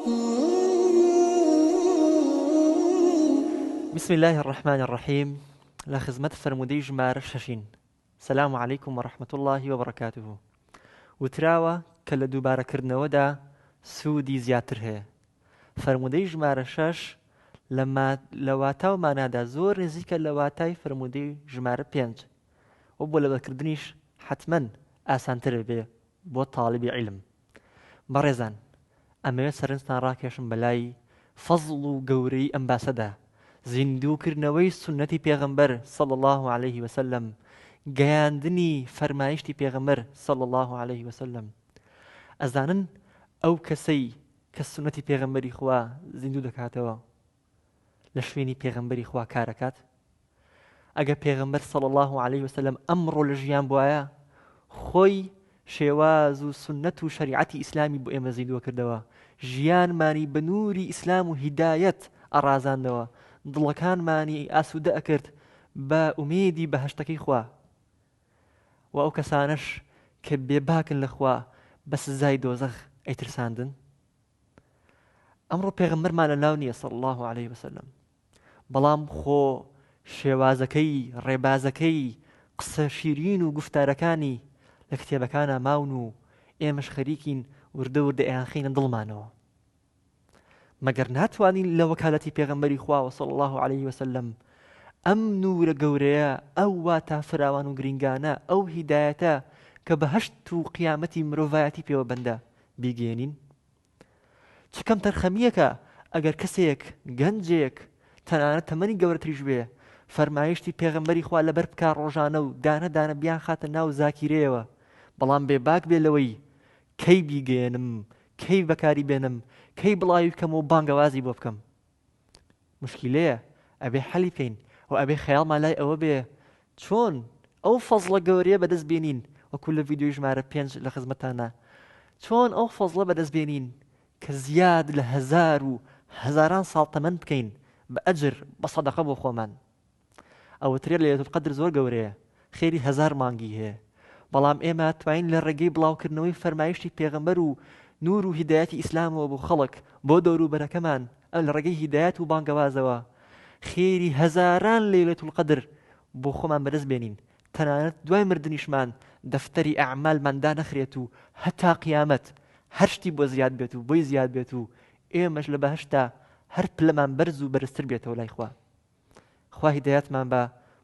بسم الله الرحمن الرحيم. لا خزمت فرمودي جمار ششين. السلام عليكم ورحمة الله وبركاته. وتراوى كلا دوبارة كرنودا سودي زياتر هي فرمودي جمار شش لما لواتاو ما نادا زور نزيك لواتاي فرمودي جمار بينج وبولا بكردنيش حتما آسانتر بي بو طالب علم برزان ئەمەوێت سەرنجتان ڕاکێشم بەلای فەزڵ و گەورەی ئەم باسەدا زیندووکردنەوەی سونەتی پێغەمبەر صلى الله عليه وسلم گەیاندنی فەرمایشتی پێغەمبەر صلى الله عليه وسلم ئەزانن ئەو کەسەی کە سونەتی پێغەمبەری خوا زیندوو دەکاتەوە لە شوێنی پێغەمبەری خوا کارەکات ئەگە پێغەمبەر صلى الله عليه وسلم ئەمڕۆ لە ژیان بوایە خۆی شێواز و سنەت و شریعەتی ئیسلامی بۆ ئێمە زیندووە کردەوە ژیانمانی بە نووری ئیسلام و هیدایەت ئەڕازاندەوە دڵەکانمانی ئاسوودە ئەکرد بە ئومێدی بەهەشتەکەی خوا و ئەو کەسانش کە بێباکن لە خوا بە سزای دۆزەخ ئەیترساندن ئەمڕۆ پێغەمبەرمان لەناو نییە صلی الله عليه وسلم بەڵام خۆ شێوازەکەی ڕێبازەکەی قسە شیرین و گفتارەکانی لە کتێبەکانە ماون و ئێمەش خەریکین وردە وردە ئەیانخینە دڵمانەوە مەگەر ناتوانین لە وەکالەتی پێغەمبەری خواوە صلی الله عليه وسلم ئەم نورە گەورەیە ئەو واتە فراوان و گرنگانە ئەو هیدایەتە کە بەهەشت و قیامەتی مرۆڤایەتی پێوە بەندە بیگەێنین چکەم تەرخەمیەکە ئەگەر کەسێک گەنجێک تەنانەت تەمەنی گەورەتریش بێ فەرمایشتی پێغەمبەری خوا لەبەر بکا ڕۆژانە و دانە دانە بیان خاتە ناو زاکیرەیەوە بەڵام بێباک بێ لەوەی کەی بیگەێنم کەی بەکاری بێنم کەی بڵاوی بکەم و بانگەوازی بۆ بکەم مشکلەیە ئەبێ حەلی بکەین و ئەبێ خەیاڵمان لای ئەوە بێ چۆن ئەو فەزڵە گەورەیە بەدەست بێنین وەکو لە ڤیدیۆی ژمارە 5 لە خزمەتانە چۆن ئەو فەزڵە بەدەست بێنین کە زیاد لە هەزار و هەزاران ساڵ تەمەن بکەین بە ئەجر بە سەدەقە بۆ خۆمان ئەوەترێت لەیلەتول قەدر زۆر گەورەیە خێری هەزار مانگی هەیە بەڵام ئێمە توانین لە ڕێگەی بڵاوکردنەوەی فەرمایشتی پێغەمبەر و نور و هیدایەتی ئیسلامەوە بۆ خەڵک بۆ دەوروبەرەکەمان لە ڕێگەی هیدایەت و بانگەوازەوە خێری هەزاران لەیلەتول قەدر بۆ خۆمان بەدەست بێنین تەنانەت دوای مردنیشمان دەفتەری ئەعمالماندا نەخرێت و هەتا قیامەت هەر شتی بۆ زیاد بێت و بۆی زیاد بێت و ئێمەش لە بەهەشتا هەر پلەمان بەرز و بەرزتر بێتەوە لای خوا خوا هیدایەتمان بە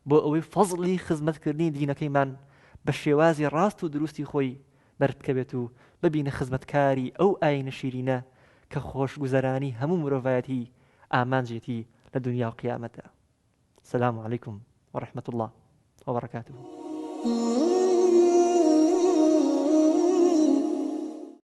بۆ ئەوەی فەزڵی خزمەتکردنی دینەکەیمان بە شێوازی ڕاست و دروستی خۆی بەربکەوێت و ببینە خزمەتکاری ئەو ئاینە شیرینە کە خۆشگوزەرانی هەموو مرۆڤایەتی ئامانجێتی لە دنیا و قیامەتە. السلام عليكم ورحمة الله وبركاته.